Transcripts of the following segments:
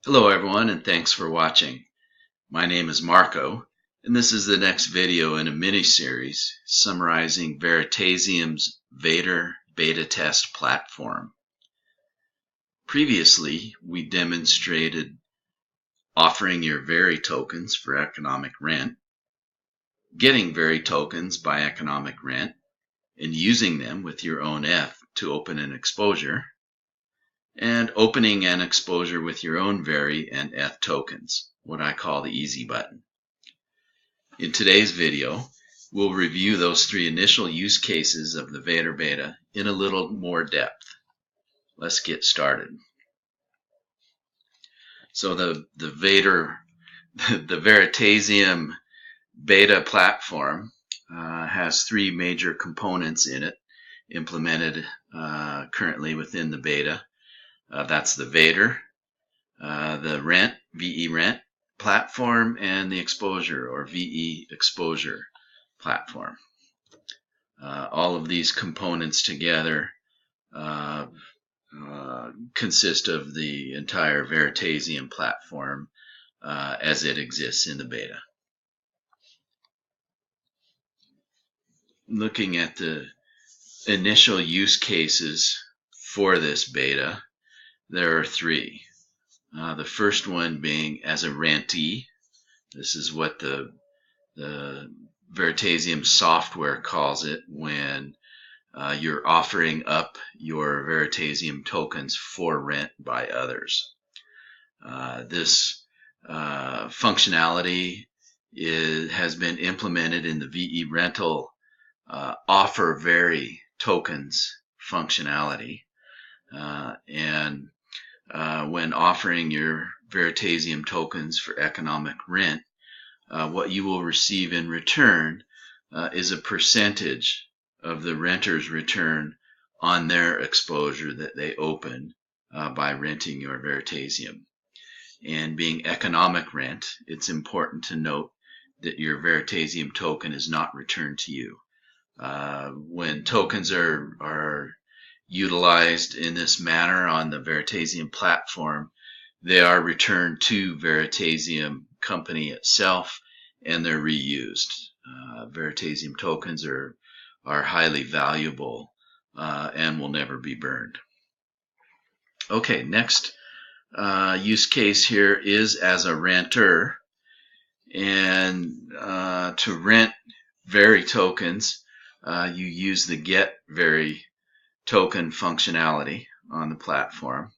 Hello everyone, and thanks for watching. My name is Marco, and this is the next video in a mini-series summarizing Veritaseum's VeADIR beta test platform. Previously, we demonstrated offering your Veri tokens for economic rent, getting Veri tokens by economic rent, and using them with your own F to open an exposure, and opening an exposure with your own Veri and F tokens, what I call the easy button. In today's video, we'll review those three initial use cases of the VeADIR beta in a little more depth. Let's get started. So the VeADIR, the Veritaseum beta platform has three major components in it implemented currently within the beta. That's the VeADIR, the rent, VE rent platform, and the exposure or VE exposure platform. All of these components together consist of the entire Veritaseum platform as it exists in the beta. Looking at the initial use cases for this beta, there are three. The first one being as a rentee. This is what the Veritaseum software calls it when you're offering up your Veritaseum tokens for rent by others. This functionality has been implemented in the VE rental offer Veri tokens functionality. And when offering your Veritaseum tokens for economic rent, what you will receive in return is a percentage of the renter's return on their exposure that they open by renting your Veritaseum. And being economic rent, it's important to note that your Veritaseum token is not returned to you. When tokens are utilized in this manner on the Veritaseum platform, they are returned to Veritaseum company itself and they're reused. Veritaseum tokens are highly valuable and will never be burned. Okay, next use case here is as a renter, and to rent Veri tokens you use the get Veri token functionality on the platform.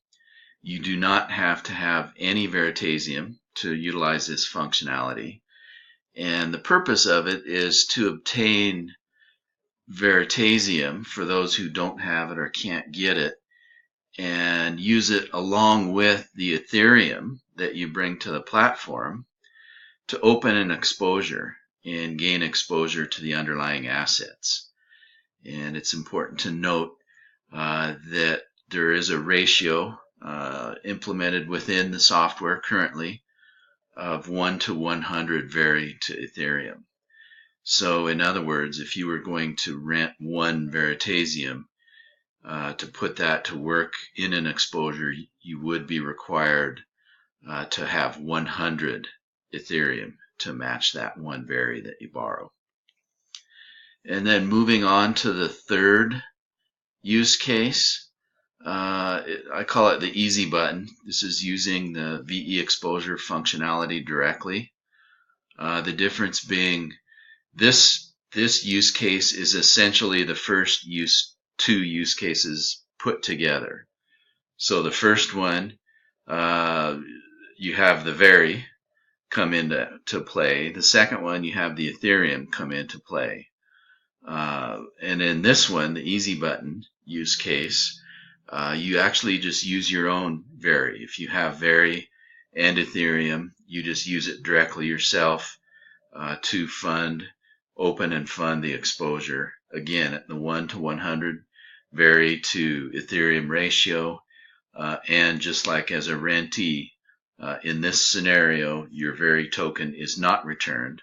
You do not have to have any Veritaseum to utilize this functionality, and the purpose of it is to obtain Veritaseum for those who don't have it or can't get it, and use it along with the Ethereum that you bring to the platform to open an exposure and gain exposure to the underlying assets. And it's important to note that there is a ratio implemented within the software currently of 1 to 100 Veri to Ethereum. So in other words, if you were going to rent one Veritaseum, to put that to work in an exposure, you would be required to have 100 Ethereum to match that one Veri that you borrow. And then moving on to the third use case, I call it the easy button. This is using the VE exposure functionality directly. The difference being this use case is essentially the first two use cases put together. So the first one, you have the Veri come into play. The second one, you have the Ethereum come into play. And in this one, the easy button use case, you actually just use your own Veri. If you have Veri and Ethereum, you just use it directly yourself to open and fund the exposure. Again, at the 1 to 100 Veri to Ethereum ratio. And just like as a rentee, in this scenario, your Veri token is not returned.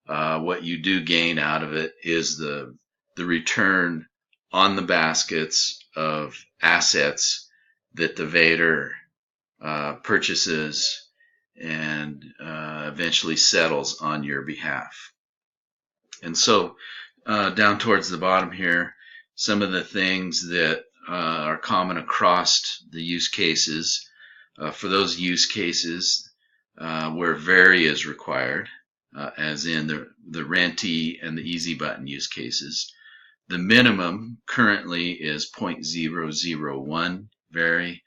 What you do gain out of it is the return on the baskets of assets that the VeADIR purchases and eventually settles on your behalf. And so down towards the bottom here, some of the things that are common across the use cases. For those use cases where VeADIR is required, as in the Rentee and the Easy Button use cases, the minimum currently is 0.001 VeADIR,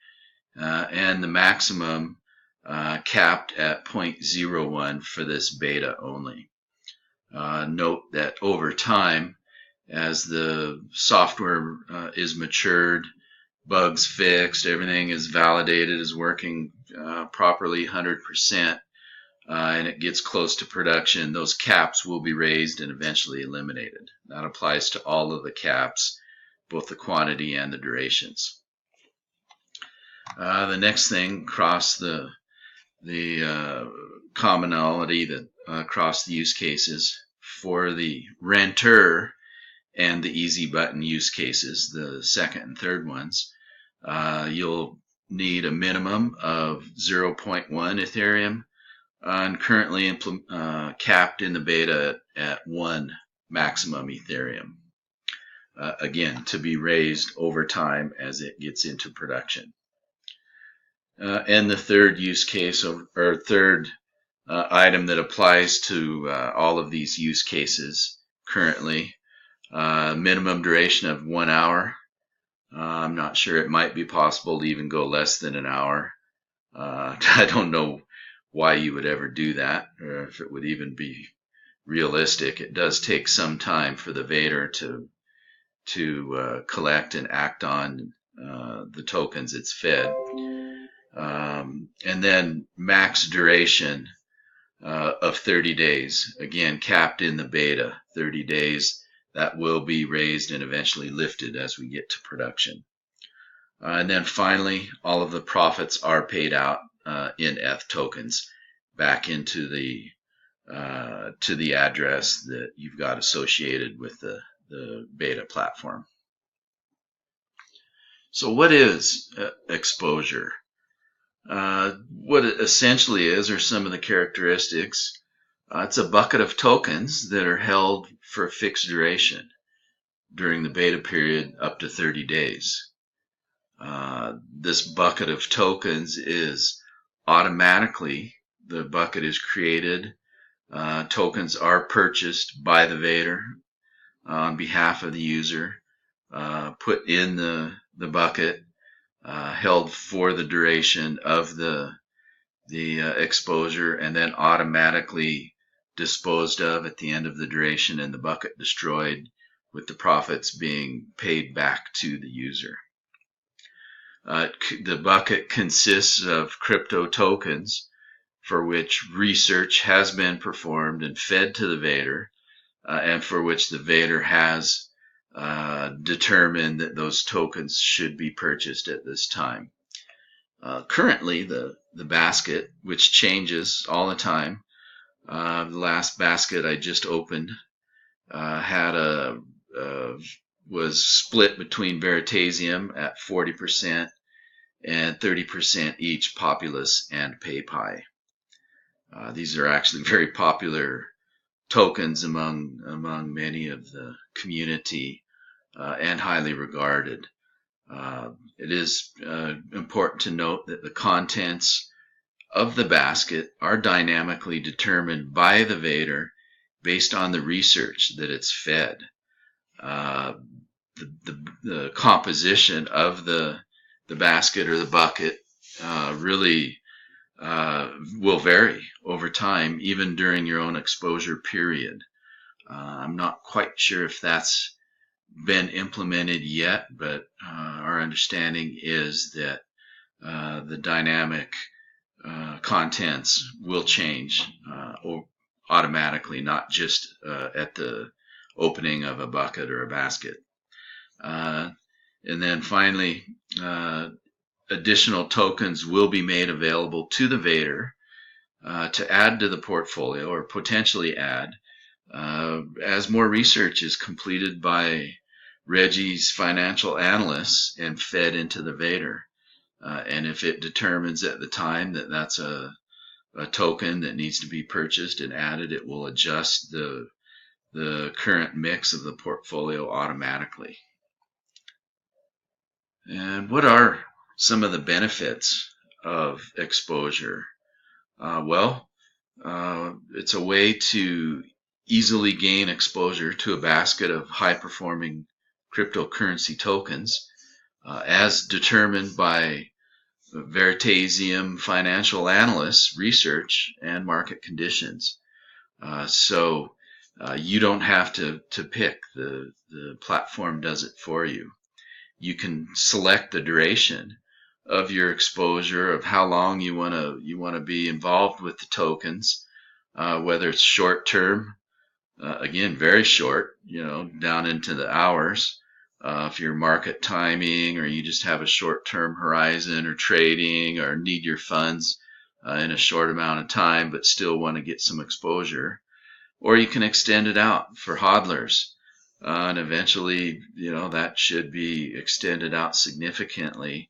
and the maximum capped at 0.01 for this beta only. Note that over time, as the software is matured, bugs fixed, everything is validated, is working properly 100%, and it gets close to production, those caps will be raised and eventually eliminated. That applies to all of the caps, both the quantity and the durations. The next thing across the commonality that across the use cases for the renter and the Easy Button use cases, the second and third ones, you'll need a minimum of 0.1 Ethereum and currently capped in the beta at 1 maximum Ethereum. Again, to be raised over time as it gets into production. And the third use case, or third item that applies to all of these use cases currently, minimum duration of 1 hour. I'm not sure, it might be possible to even go less than an hour. I don't know why you would ever do that, or if it would even be realistic. It does take some time for the VeADIR to collect and act on the tokens it's fed. And then max duration of 30 days, again capped in the beta, 30 days. That will be raised and eventually lifted as we get to production. And then finally, all of the profits are paid out in ETH tokens back into the to the address that you've got associated with the beta platform. So what is exposure? What it essentially is are some of the characteristics. It's a bucket of tokens that are held for a fixed duration during the beta period up to 30 days. This bucket of tokens is automatically, the bucket is created, tokens are purchased by the VeADIR on behalf of the user, put in the bucket, held for the duration of the exposure, and then automatically disposed of at the end of the duration and the bucket destroyed, with the profits being paid back to the user. The bucket consists of crypto tokens for which research has been performed and fed to the VeADIR, and for which the VeADIR has determined that those tokens should be purchased at this time. Currently, the basket, which changes all the time, the last basket I just opened had was split between Veritaseum at 40% and 30% each Populous and PayPi. These are actually very popular tokens among many of the community and highly regarded. It is important to note that the contents of the basket are dynamically determined by the VeADIR based on the research that it's fed. The composition of the basket or the bucket really will vary over time, even during your own exposure period. I'm not quite sure if that's been implemented yet, but our understanding is that the dynamic contents will change automatically, not just at the opening of a bucket or a basket. And then finally, additional tokens will be made available to the VeADIR to add to the portfolio, or potentially add, as more research is completed by Reggie's financial analysts and fed into the VeADIR. and if it determines at the time that that's a token that needs to be purchased and added, it will adjust the current mix of the portfolio automatically. And what are some of the benefits of exposure? It's a way to easily gain exposure to a basket of high-performing cryptocurrency tokens, as determined by Veritaseum financial analysts, research, and market conditions. So you don't have to pick. The platform does it for you. You can select the duration of your exposure, of how long you want to be involved with the tokens, whether it's short term, again very short, down into the hours. If you're market timing, or you just have a short term horizon, or trading, or need your funds in a short amount of time but still want to get some exposure, or you can extend it out for hodlers. And eventually, that should be extended out significantly.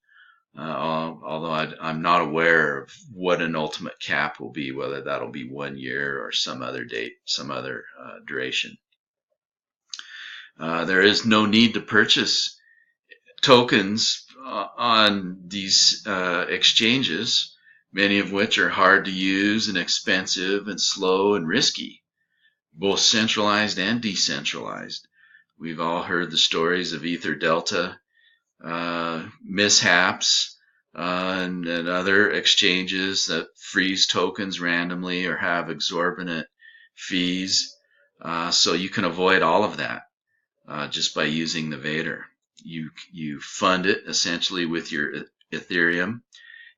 Although I'm not aware of what an ultimate cap will be, whether that'll be 1 year or some other date, some other duration. There is no need to purchase tokens on these exchanges, many of which are hard to use and expensive and slow and risky, both centralized and decentralized. We've all heard the stories of Ether Delta mishaps and other exchanges that freeze tokens randomly or have exorbitant fees. So you can avoid all of that just by using the VeADIR. You fund it essentially with your Ethereum,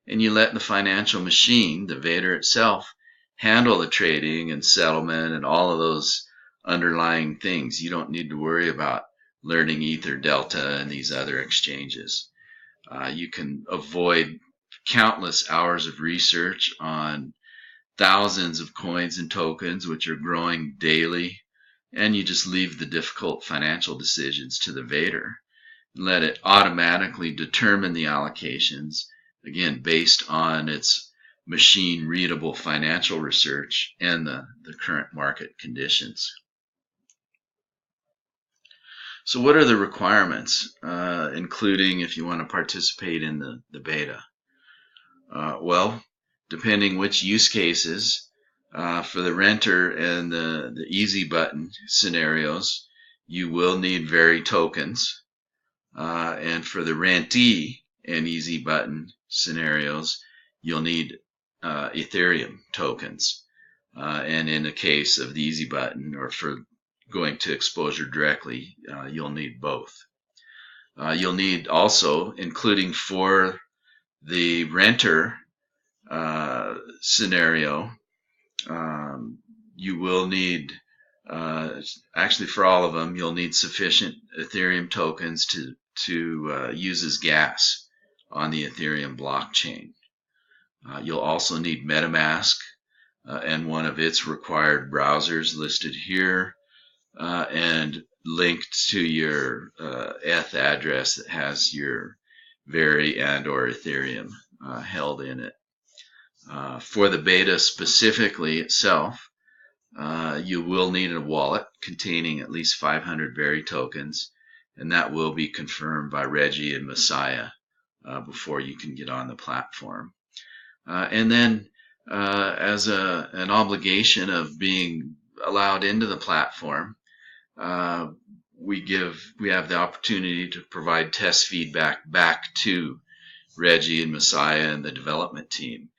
and you let the financial machine, the VeADIR itself, handle the trading and settlement and all of those underlying things. You don't need to worry about learning Ether Delta and these other exchanges. You can avoid countless hours of research on thousands of coins and tokens, which are growing daily, and you just leave the difficult financial decisions to the VeADIR. Let it automatically determine the allocations, again, based on its machine readable financial research and the current market conditions. So what are the requirements, including if you want to participate in the beta? Well, depending which use cases, for the renter and the easy button scenarios, you will need VeRi tokens. And for the rentee and easy button scenarios, you'll need Ethereum tokens. And in the case of the easy button, or for going to exposure directly, you'll need both. You'll need also, including for the renter scenario, you will need, actually for all of them, you'll need sufficient Ethereum tokens to use as gas on the Ethereum blockchain. You'll also need MetaMask and one of its required browsers listed here, and linked to your ETH address that has your VeRi and or Ethereum held in it. For the beta specifically itself, you will need a wallet containing at least 500 VeRi tokens, and that will be confirmed by Reggie and Messiah before you can get on the platform. And then as an obligation of being allowed into the platform, we have the opportunity to provide test feedback back to Reggie and Messiah and the development team.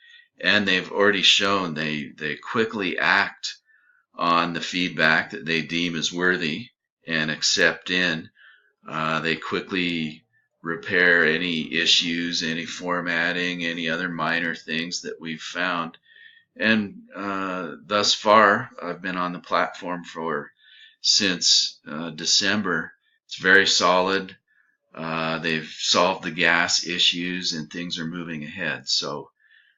And they've already shown they quickly act on the feedback that they deem as worthy and accept in. They quickly repair any issues, any formatting, any other minor things that we've found. And thus far, I've been on the platform since December. It's very solid. They've solved the gas issues and things are moving ahead. So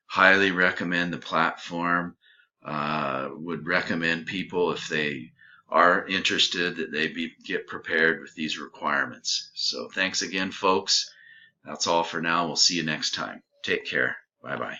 highly recommend the platform. Would recommend people, if they are interested, that they get prepared with these requirements. So thanks again, folks. That's all for now. We'll see you next time. Take care. Bye bye.